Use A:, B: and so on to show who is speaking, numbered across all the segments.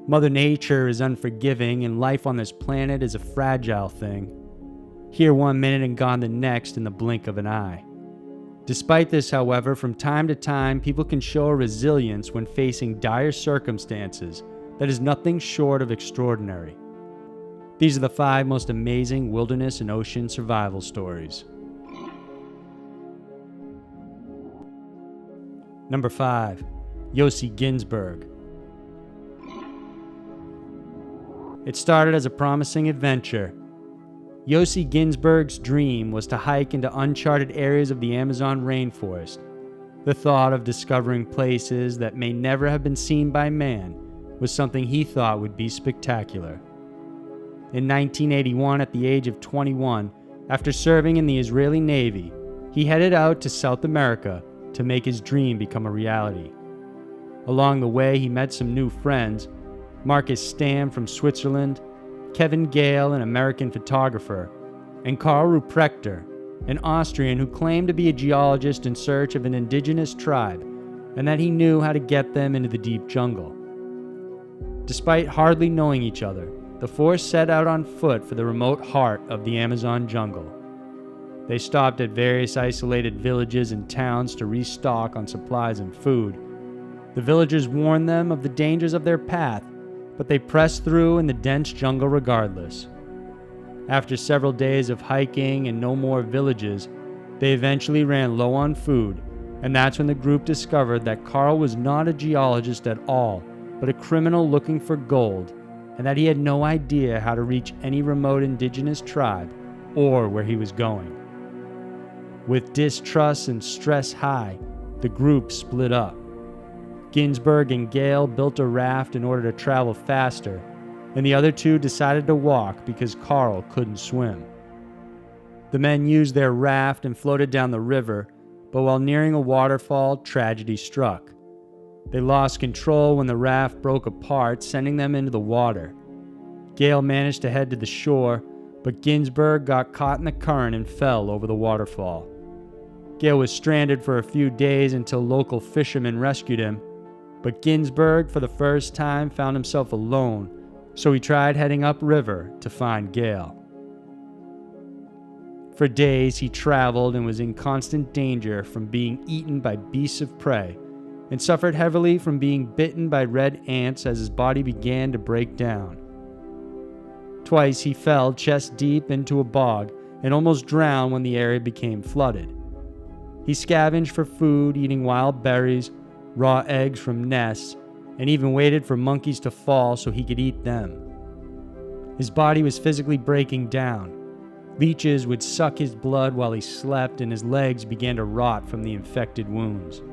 A: Mother Nature is unforgiving, and life on this planet is a fragile thing. Here one minute and gone the next in the blink of an eye. Despite this, however, from time to time, people can show a resilience when facing dire circumstances that is nothing short of extraordinary. These are the 5 most amazing wilderness and ocean survival stories. Number 5. Yossi Ginsberg. It started as a promising adventure. Yossi Ginsberg's dream was to hike into uncharted areas of the Amazon rainforest. The thought of discovering places that may never have been seen by man was something he thought would be spectacular. In 1981, at the age of 21, after serving in the Israeli Navy, he headed out to South America to make his dream become a reality. Along the way, he met some new friends: Marcus Stam from Switzerland, Kevin Gale, an American photographer, and Karl Ruprechter, an Austrian who claimed to be a geologist in search of an indigenous tribe, and that he knew how to get them into the deep jungle. Despite hardly knowing each other, the 4 set out on foot for the remote heart of the Amazon jungle. They stopped at various isolated villages and towns to restock on supplies and food. The villagers warned them of the dangers of their path, but they pressed through in the dense jungle regardless. After several days of hiking and no more villages, they eventually ran low on food, and that's when the group discovered that Carl was not a geologist at all, but a criminal looking for gold, and that he had no idea how to reach any remote indigenous tribe or where he was going. With distrust and stress high, the group split up. Ginsberg and Gale built a raft in order to travel faster, and the other 2 decided to walk because Carl couldn't swim. The men used their raft and floated down the river, but while nearing a waterfall, tragedy struck. They lost control when the raft broke apart, sending them into the water. Gale managed to head to the shore, but Ginsberg got caught in the current and fell over the waterfall. Gale was stranded for a few days until local fishermen rescued him, but Ginsberg, for the first time, found himself alone, so he tried heading upriver to find Gale. For days, he traveled and was in constant danger from being eaten by beasts of prey, and suffered heavily from being bitten by red ants as his body began to break down. Twice he fell chest deep into a bog and almost drowned when the area became flooded. He scavenged for food, eating wild berries, raw eggs from nests, and even waited for monkeys to fall so he could eat them. His body was physically breaking down. Leeches would suck his blood while he slept, and his legs began to rot from the infected wounds.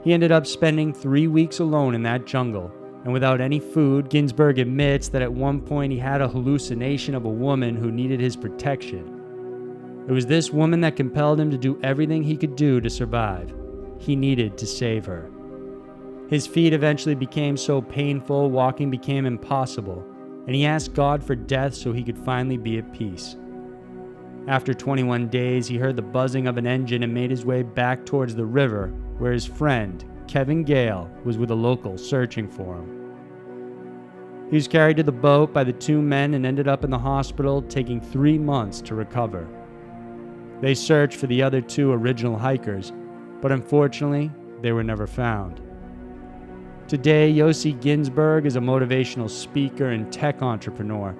A: He ended up spending 3 weeks alone in that jungle, and without any food. Ginsberg admits that at one point he had a hallucination of a woman who needed his protection. It was this woman that compelled him to do everything he could do to survive. He needed to save her. His feet eventually became so painful, walking became impossible, and he asked God for death so he could finally be at peace. After 21 days, he heard the buzzing of an engine and made his way back towards the river, where his friend, Kevin Gale, was with a local searching for him. He was carried to the boat by the 2 men and ended up in the hospital, taking 3 months to recover. They searched for the other 2 original hikers, but unfortunately, they were never found. Today, Yossi Ginsberg is a motivational speaker and tech entrepreneur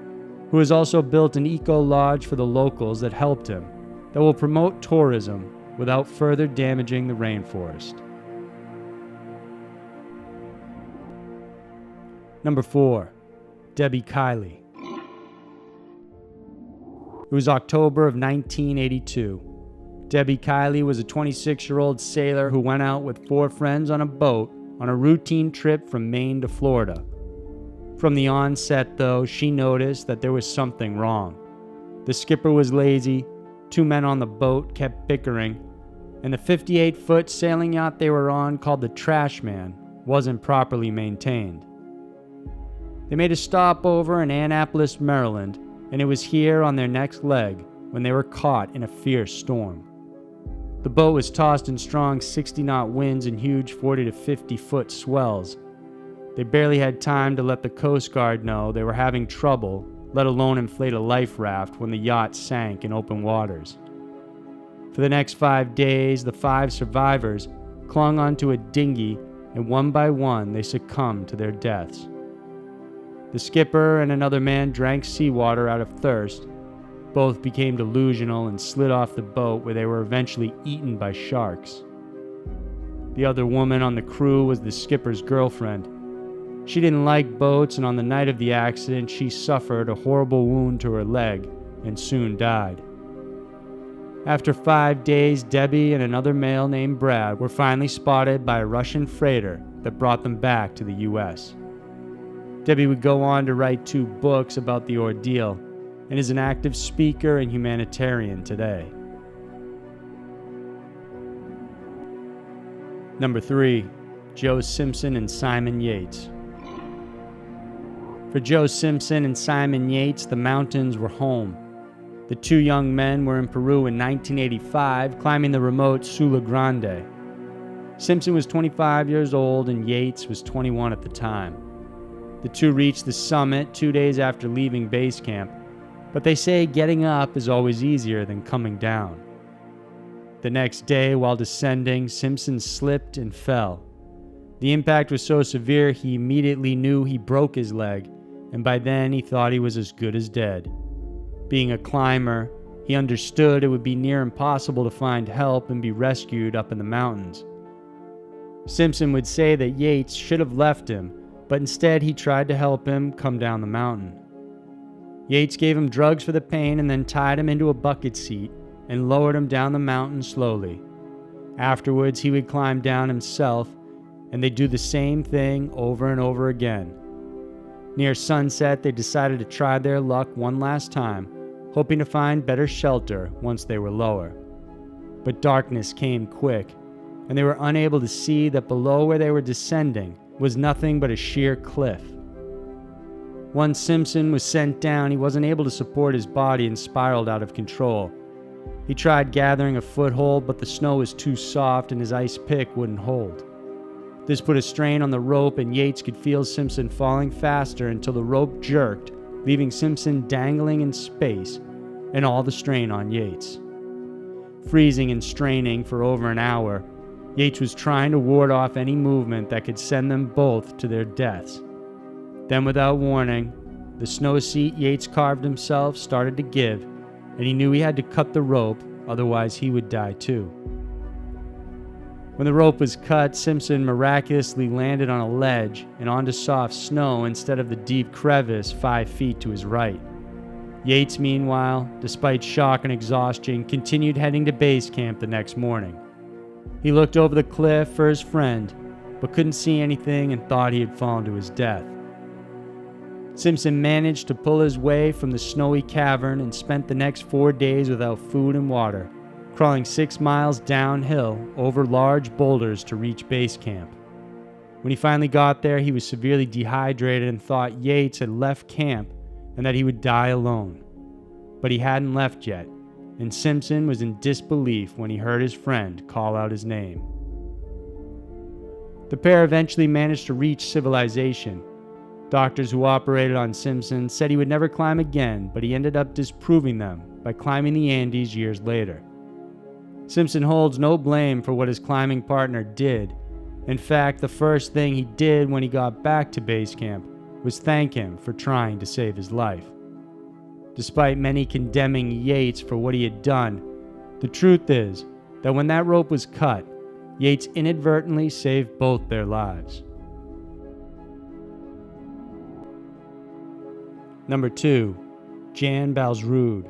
A: who has also built an eco-lodge for the locals that helped him, that will promote tourism without further damaging the rainforest. Number 4. Debbie Kylie. It was October of 1982. Debbie Kylie was a 26-year-old sailor who went out with 4 friends on a boat on a routine trip from Maine to Florida. From the onset, though, she noticed that there was something wrong. The skipper was lazy, 2 men on the boat kept bickering, and the 58-foot sailing yacht they were on, called the Trashman, wasn't properly maintained. They made a stopover in Annapolis, Maryland, and it was here on their next leg when they were caught in a fierce storm. The boat was tossed in strong 60-knot winds and huge 40 to 50-foot swells. They barely had time to let the Coast Guard know they were having trouble, let alone inflate a life raft, when the yacht sank in open waters. For the next 5 days, the 5 survivors clung onto a dinghy, and one by one they succumbed to their deaths. The skipper and another man drank seawater out of thirst. Both became delusional and slid off the boat, where they were eventually eaten by sharks. The other woman on the crew was the skipper's girlfriend. She didn't like boats, and on the night of the accident, she suffered a horrible wound to her leg and soon died. After 5 days, Debbie and another male named Brad were finally spotted by a Russian freighter that brought them back to the U.S. Debbie would go on to write 2 books about the ordeal and is an active speaker and humanitarian today. Number 3. Joe Simpson and Simon Yates. For Joe Simpson and Simon Yates, the mountains were home. The 2 young men were in Peru in 1985, climbing the remote Sula Grande. Simpson was 25 years old and Yates was 21 at the time. The 2 reached the summit 2 days after leaving base camp, but they say getting up is always easier than coming down. The next day, while descending, Simpson slipped and fell. The impact was so severe he immediately knew he broke his leg, and by then he thought he was as good as dead. Being a climber, he understood it would be near impossible to find help and be rescued up in the mountains. Simpson would say that Yates should have left him, but instead he tried to help him come down the mountain. Yates gave him drugs for the pain and then tied him into a bucket seat and lowered him down the mountain slowly. Afterwards, he would climb down himself, and they'd do the same thing over and over again. Near sunset, they decided to try their luck one last time, hoping to find better shelter once they were lower. But darkness came quick, and they were unable to see that below where they were descending was nothing but a sheer cliff. Once Simpson was sent down, he wasn't able to support his body and spiraled out of control. He tried gathering a foothold, but the snow was too soft and his ice pick wouldn't hold. This put a strain on the rope, and Yates could feel Simpson falling faster until the rope jerked, leaving Simpson dangling in space and all the strain on Yates. Freezing and straining for over an hour, Yates was trying to ward off any movement that could send them both to their deaths. Then, without warning, the snow seat Yates carved himself started to give, and he knew he had to cut the rope, otherwise he would die too. When the rope was cut, Simpson miraculously landed on a ledge and onto soft snow instead of the deep crevice 5 feet to his right. Yates, meanwhile, despite shock and exhaustion, continued heading to base camp the next morning. He looked over the cliff for his friend, but couldn't see anything and thought he had fallen to his death. Simpson managed to pull his way from the snowy cavern and spent the next 4 days without food and water, crawling 6 miles downhill over large boulders to reach base camp. When he finally got there, he was severely dehydrated and thought Yates had left camp and that he would die alone. But he hadn't left yet, and Simpson was in disbelief when he heard his friend call out his name. The pair eventually managed to reach civilization. Doctors who operated on Simpson said he would never climb again, but he ended up disproving them by climbing the Andes years later. Simpson holds no blame for what his climbing partner did. In fact, the first thing he did when he got back to base camp was thank him for trying to save his life. Despite many condemning Yates for what he had done, the truth is that when that rope was cut, Yates inadvertently saved both their lives. Number 2. Vals Rude.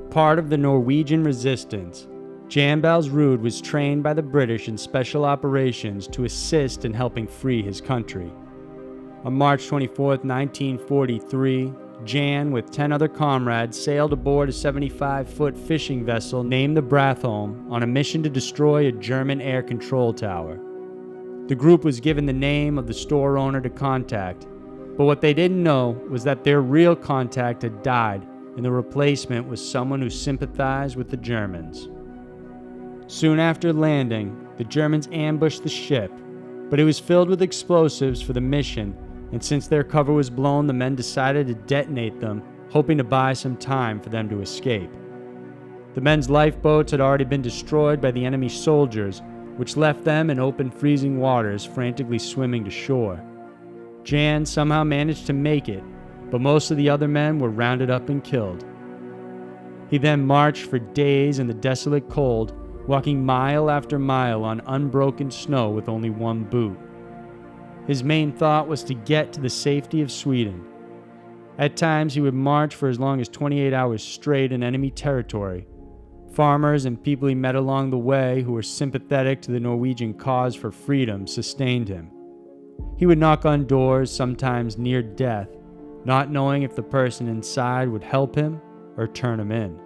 A: Part of the Norwegian resistance, Vals Rude was trained by the British in special operations to assist in helping free his country. On March 24, 1943, Jan, with 10 other comrades, sailed aboard a 75-foot fishing vessel named the Brathholm on a mission to destroy a German air control tower. The group was given the name of the store owner to contact, but what they didn't know was that their real contact had died, and the replacement was someone who sympathized with the Germans. Soon after landing, the Germans ambushed the ship, but it was filled with explosives for the mission, and since their cover was blown, the men decided to detonate them, hoping to buy some time for them to escape. The men's lifeboats had already been destroyed by the enemy soldiers, which left them in open freezing waters, frantically swimming to shore. Jan somehow managed to make it, but most of the other men were rounded up and killed. He then marched for days in the desolate cold, walking mile after mile on unbroken snow with only one boot. His main thought was to get to the safety of Sweden. At times he would march for as long as 28 hours straight in enemy territory. Farmers and people he met along the way who were sympathetic to the Norwegian cause for freedom sustained him. He would knock on doors, sometimes near death, not knowing if the person inside would help him or turn him in.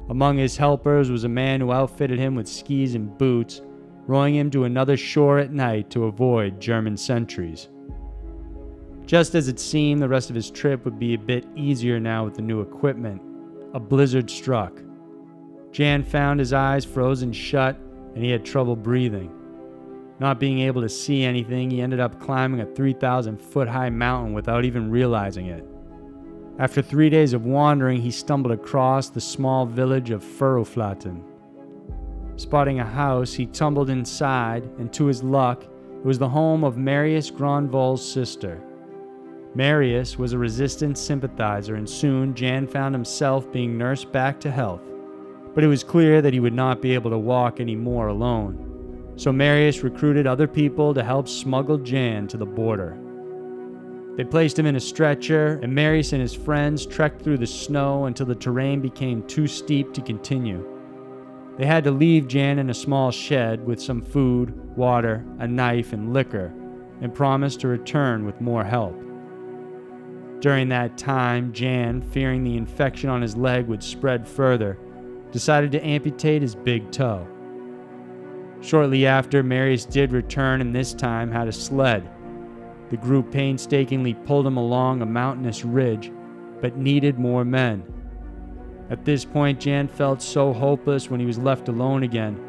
A: Among his helpers was a man who outfitted him with skis and boots, rowing him to another shore at night to avoid German sentries. Just as it seemed the rest of his trip would be a bit easier now with the new equipment, a blizzard struck. Jan found his eyes frozen shut and he had trouble breathing. Not being able to see anything, he ended up climbing a 3,000-foot high mountain without even realizing it. After 3 days of wandering, he stumbled across the small village of Furroflaten. Spotting a house, he tumbled inside, and to his luck, it was the home of Marius Granvoll's sister. Marius was a resistance sympathizer, and soon Jan found himself being nursed back to health. But it was clear that he would not be able to walk anymore alone. So Marius recruited other people to help smuggle Jan to the border. They placed him in a stretcher, and Marius and his friends trekked through the snow until the terrain became too steep to continue. They had to leave Jan in a small shed with some food, water, a knife, and liquor, and promised to return with more help. During that time, Jan, fearing the infection on his leg would spread further, decided to amputate his big toe. Shortly after, Marius did return and this time had a sled. The group painstakingly pulled him along a mountainous ridge, but needed more men. At this point, Jan felt so hopeless when he was left alone again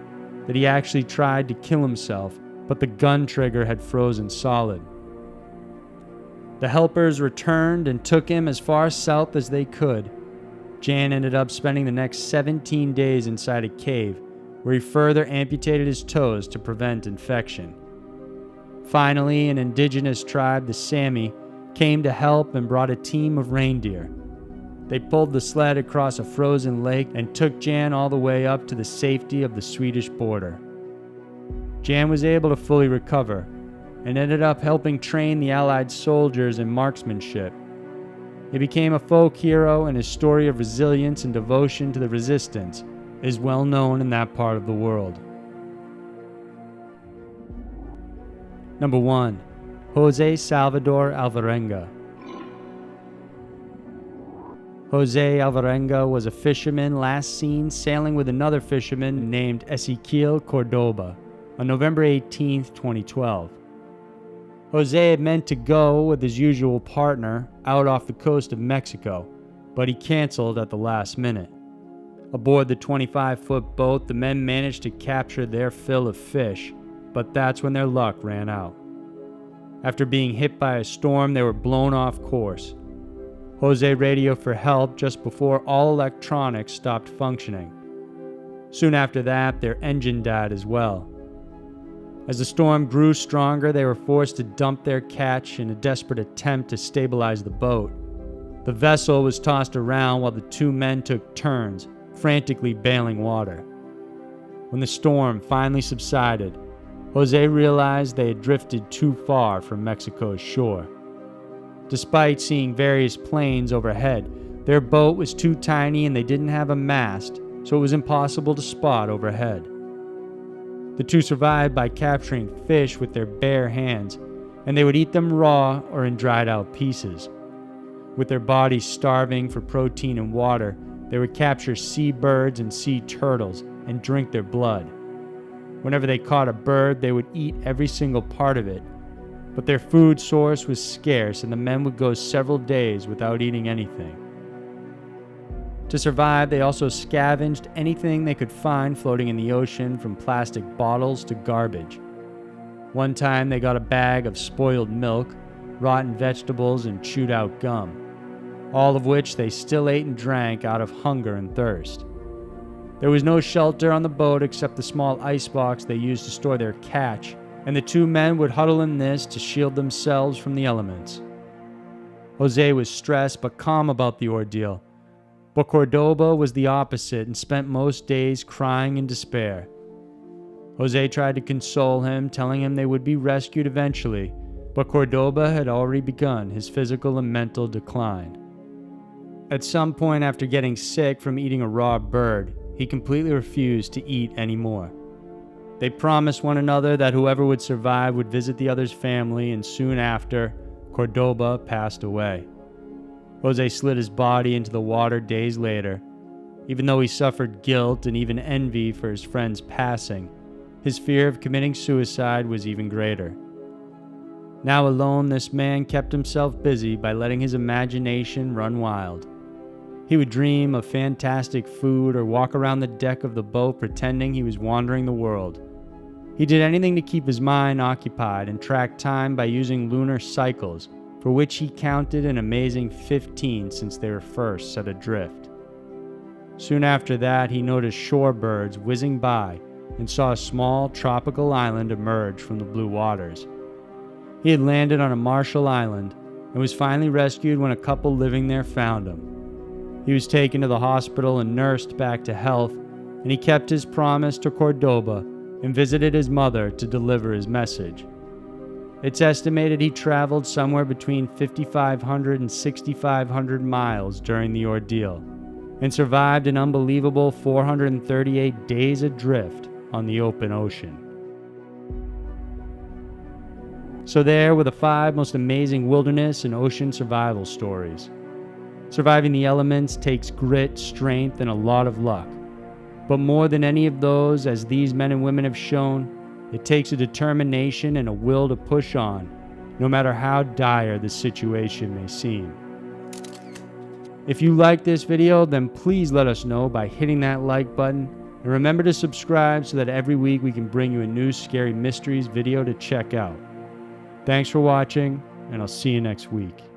A: that he actually tried to kill himself, but the gun trigger had frozen solid. The helpers returned and took him as far south as they could. Jan ended up spending the next 17 days inside a cave, where he further amputated his toes to prevent infection. Finally, an indigenous tribe, the Sami, came to help and brought a team of reindeer. They pulled the sled across a frozen lake and took Jan all the way up to the safety of the Swedish border. Jan was able to fully recover and ended up helping train the Allied soldiers in marksmanship. He became a folk hero, and his story of resilience and devotion to the resistance is well known in that part of the world. Number 1. Jose Salvador Alvarenga. Jose Alvarenga was a fisherman last seen sailing with another fisherman named Ezequiel Cordoba on November 18, 2012. Jose had meant to go with his usual partner out off the coast of Mexico, but he canceled at the last minute. Aboard the 25-foot boat, the men managed to capture their fill of fish, but that's when their luck ran out. After being hit by a storm, they were blown off course. Jose radioed for help just before all electronics stopped functioning. Soon after that, their engine died as well. As the storm grew stronger, they were forced to dump their catch in a desperate attempt to stabilize the boat. The vessel was tossed around while the two men took turns, frantically bailing water. When the storm finally subsided, Jose realized they had drifted too far from Mexico's shore. Despite seeing various planes overhead, their boat was too tiny and they didn't have a mast, so it was impossible to spot overhead. The two survived by capturing fish with their bare hands, and they would eat them raw or in dried out pieces. With their bodies starving for protein and water, they would capture seabirds and sea turtles and drink their blood. Whenever they caught a bird, they would eat every single part of it. But their food source was scarce, and the men would go several days without eating anything. To survive, they also scavenged anything they could find floating in the ocean, from plastic bottles to garbage. One time they got a bag of spoiled milk, rotten vegetables, and chewed out gum, all of which they still ate and drank out of hunger and thirst. There was no shelter on the boat except the small icebox they used to store their catch, and the two men would huddle in this to shield themselves from the elements. Jose was stressed but calm about the ordeal, but Cordoba was the opposite and spent most days crying in despair. Jose tried to console him, telling him they would be rescued eventually, but Cordoba had already begun his physical and mental decline. At some point after getting sick from eating a raw bird, he completely refused to eat anymore. They promised one another that whoever would survive would visit the other's family, and soon after, Cordoba passed away. Jose slid his body into the water days later. Even though he suffered guilt and even envy for his friend's passing, his fear of committing suicide was even greater. Now alone, this man kept himself busy by letting his imagination run wild. He would dream of fantastic food or walk around the deck of the boat pretending he was wandering the world. He did anything to keep his mind occupied and track time by using lunar cycles, for which he counted an amazing 15 since they were first set adrift. Soon after that, he noticed shorebirds whizzing by and saw a small tropical island emerge from the blue waters. He had landed on a Marshall Island and was finally rescued when a couple living there found him. He was taken to the hospital and nursed back to health, and he kept his promise to Cordoba and visited his mother to deliver his message. It's estimated he traveled somewhere between 5,500 and 6,500 miles during the ordeal, and survived an unbelievable 438 days adrift on the open ocean. So there were the 5 most amazing wilderness and ocean survival stories. Surviving the elements takes grit, strength, and a lot of luck. But more than any of those, as these men and women have shown, it takes a determination and a will to push on, no matter how dire the situation may seem. If you like this video, then please let us know by hitting that like button, and remember to subscribe so that every week we can bring you a new Scary Mysteries video to check out. Thanks for watching, and I'll see you next week.